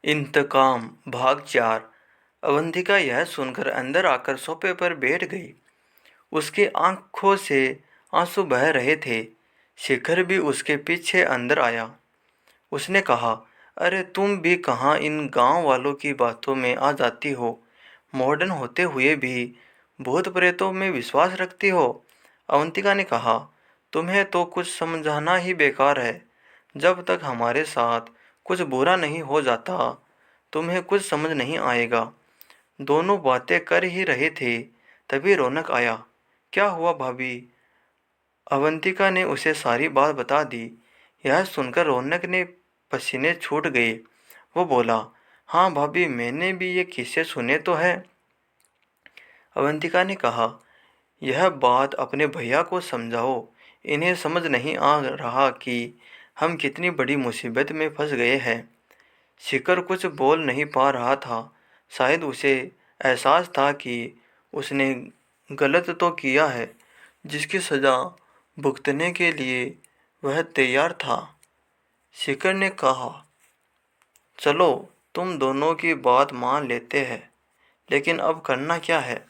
इंतकाम भाग 4। अवंतिका यह सुनकर अंदर आकर सोफे पर बैठ गई। उसकी आंखों से आंसू बह रहे थे। शिखर भी उसके पीछे अंदर आया। उसने कहा, अरे तुम भी कहाँ इन गांव वालों की बातों में आ जाती हो। मॉडर्न होते हुए भी भूत प्रेतों में विश्वास रखती हो। अवंतिका ने कहा, तुम्हें तो कुछ समझाना ही बेकार है। जब तक हमारे साथ कुछ बुरा नहीं हो जाता तुम्हें कुछ समझ नहीं आएगा। दोनों बातें कर ही रहे थे, तभी रौनक आया। क्या हुआ भाभी? अवंतिका ने उसे सारी बात बता दी। यह सुनकर रौनक ने पसीने छूट गए। वो बोला, हाँ भाभी, मैंने भी ये किस्से सुने तो है। अवंतिका ने कहा, यह बात अपने भैया को समझाओ। इन्हें समझ नहीं आ रहा कि हम कितनी बड़ी मुसीबत में फंस गए हैं। शिखर कुछ बोल नहीं पा रहा था। शायद उसे एहसास था कि उसने गलत तो किया है, जिसकी सज़ा भुगतने के लिए वह तैयार था। शिखर ने कहा, चलो तुम दोनों की बात मान लेते हैं, लेकिन अब करना क्या है?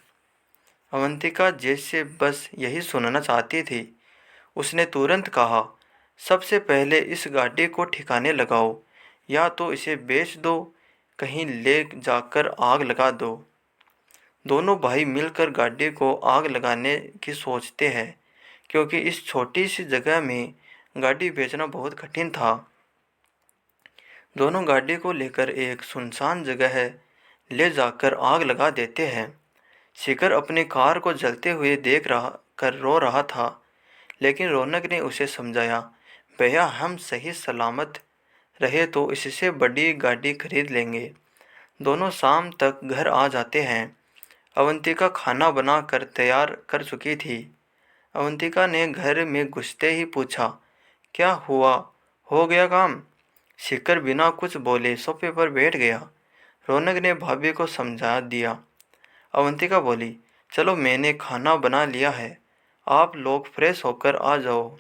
अवंतिका जैसे बस यही सुनना चाहती थी। उसने तुरंत कहा, सबसे पहले इस गाड़ी को ठिकाने लगाओ, या तो इसे बेच दो, कहीं ले जाकर आग लगा दो। दोनों भाई मिलकर गाड़ी को आग लगाने की सोचते हैं, क्योंकि इस छोटी सी जगह में गाड़ी बेचना बहुत कठिन था। दोनों गाड़ी को लेकर एक सुनसान जगह है ले जाकर आग लगा देते हैं। शिखर अपनी कार को जलते हुए देख रहा कर रो रहा था, लेकिन रौनक ने उसे समझाया, भैया हम सही सलामत रहे तो इससे बड़ी गाड़ी खरीद लेंगे। दोनों शाम तक घर आ जाते हैं। अवंतिका खाना बना कर तैयार कर चुकी थी। अवंतिका ने घर में घुसते ही पूछा, क्या हुआ? हो गया काम? शिखर बिना कुछ बोले सोफे पर बैठ गया। रौनक ने भाभी को समझा दिया। अवंतिका बोली, चलो मैंने खाना बना लिया है, आप लोग फ्रेश होकर आ जाओ।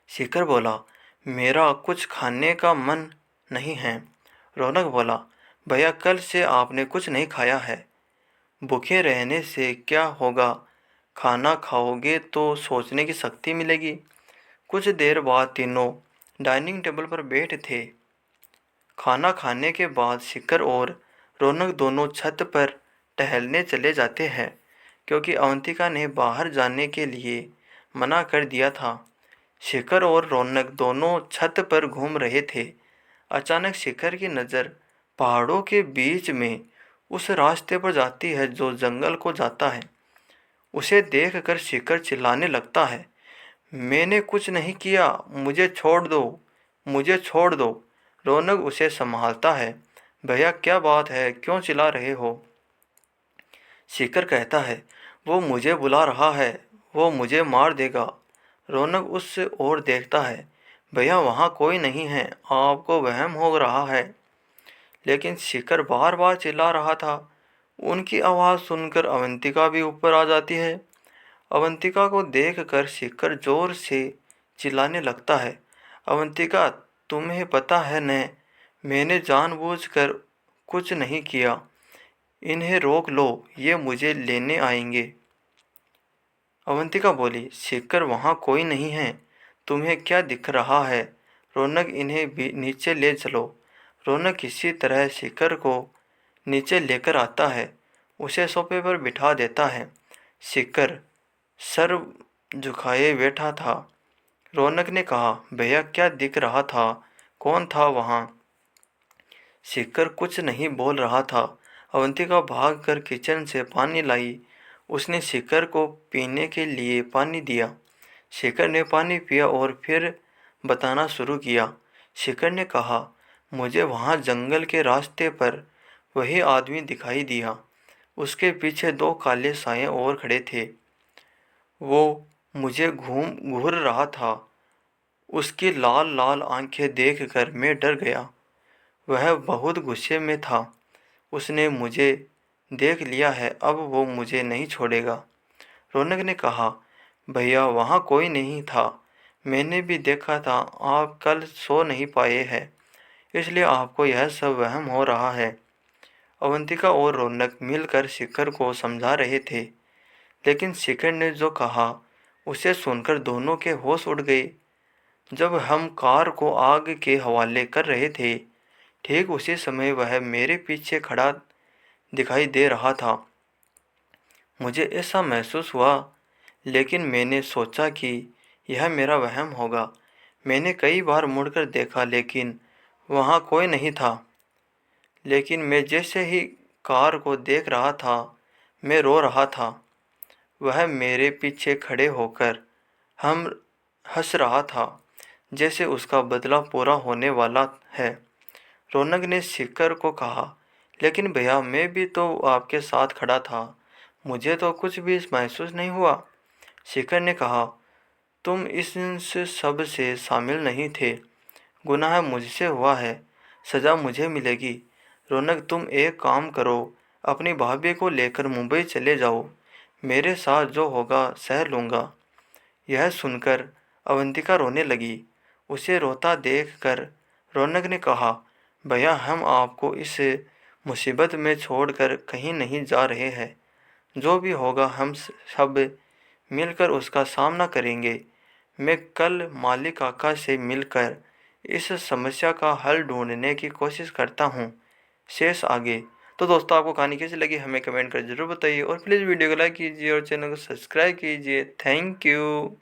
शिखर बोला, मेरा कुछ खाने का मन नहीं है। रौनक बोला, भैया कल से आपने कुछ नहीं खाया है। भूखे रहने से क्या होगा? खाना खाओगे तो सोचने की शक्ति मिलेगी। कुछ देर बाद तीनों डाइनिंग टेबल पर बैठे थे। खाना खाने के बाद शिखर और रौनक दोनों छत पर टहलने चले जाते हैं, क्योंकि अवंतिका ने बाहर जाने के लिए मना कर दिया था। शिखर और रौनक दोनों छत पर घूम रहे थे। अचानक शिखर की नज़र पहाड़ों के बीच में उस रास्ते पर जाती है जो जंगल को जाता है। उसे देखकर शिखर चिल्लाने लगता है, मैंने कुछ नहीं किया, मुझे छोड़ दो, मुझे छोड़ दो। रौनक उसे संभालता है, भैया क्या बात है, क्यों चिल्ला रहे हो? शिखर कहता है, वो मुझे बुला रहा है, वो मुझे मार देगा। रौनक उस ओर देखता है, भैया वहाँ कोई नहीं है, आपको वहम हो रहा है। लेकिन शिखर बार बार चिल्ला रहा था। उनकी आवाज़ सुनकर अवंतिका भी ऊपर आ जाती है। अवंतिका को देखकर शिखर जोर से चिल्लाने लगता है, अवंतिका तुम्हें पता है न, मैंने जानबूझकर कुछ नहीं किया। इन्हें रोक लो, ये मुझे लेने आएंगे। अवंतिका बोली, शिखर वहाँ कोई नहीं है, तुम्हें क्या दिख रहा है? रौनक इन्हें भी नीचे ले चलो। रौनक किसी तरह शिखर को नीचे लेकर आता है, उसे सोफे पर बिठा देता है। शिखर सर झुकाए बैठा था। रौनक ने कहा, भैया क्या दिख रहा था, कौन था वहाँ? शिखर कुछ नहीं बोल रहा था। अवंतिका भागकर किचन से पानी लाई। उसने शिखर को पीने के लिए पानी दिया। शिखर ने पानी पिया और फिर बताना शुरू किया। शिखर ने कहा, मुझे वहाँ जंगल के रास्ते पर वही आदमी दिखाई दिया। उसके पीछे दो काले साए और खड़े थे। वो मुझे घूर रहा था। उसकी लाल लाल आंखें देखकर मैं डर गया। वह बहुत गुस्से में था। उसने मुझे देख लिया है, अब वो मुझे नहीं छोड़ेगा। रौनक ने कहा, भैया वहाँ कोई नहीं था, मैंने भी देखा था, आप कल सो नहीं पाए हैं, इसलिए आपको यह सब वहम हो रहा है। अवंतिका और रौनक मिलकर शिखर को समझा रहे थे, लेकिन शिखर ने जो कहा उसे सुनकर दोनों के होश उड़ गए। जब हम कार को आग के हवाले कर रहे थे, ठीक उसी समय वह मेरे पीछे खड़ा दिखाई दे रहा था। मुझे ऐसा महसूस हुआ, लेकिन मैंने सोचा कि यह मेरा वहम होगा। मैंने कई बार मुड़कर देखा, लेकिन वहाँ कोई नहीं था। लेकिन मैं जैसे ही कार को देख रहा था, मैं रो रहा था। वह मेरे पीछे खड़े होकर हम हंस रहा था, जैसे उसका बदला पूरा होने वाला है। रौनक ने शिखर को कहा, लेकिन भैया मैं भी तो आपके साथ खड़ा था, मुझे तो कुछ भी महसूस नहीं हुआ। शिखर ने कहा, तुम इस सब से शामिल नहीं थे। गुनाह मुझसे हुआ है, सजा मुझे मिलेगी। रौनक तुम एक काम करो, अपनी भाभी को लेकर मुंबई चले जाओ। मेरे साथ जो होगा सह लूँगा। यह सुनकर अवंतिका रोने लगी। उसे रोता देखकर रौनक ने कहा, भैया हम आपको इस मुसीबत में छोड़कर कहीं नहीं जा रहे हैं। जो भी होगा हम सब मिलकर उसका सामना करेंगे। मैं कल मालिक काका से मिलकर इस समस्या का हल ढूंढने की कोशिश करता हूँ। शेष आगे। तो दोस्तों आपको कहानी कैसी लगी हमें कमेंट कर जरूर बताइए और प्लीज़ वीडियो को लाइक कीजिए और चैनल को सब्सक्राइब कीजिए। Thank you.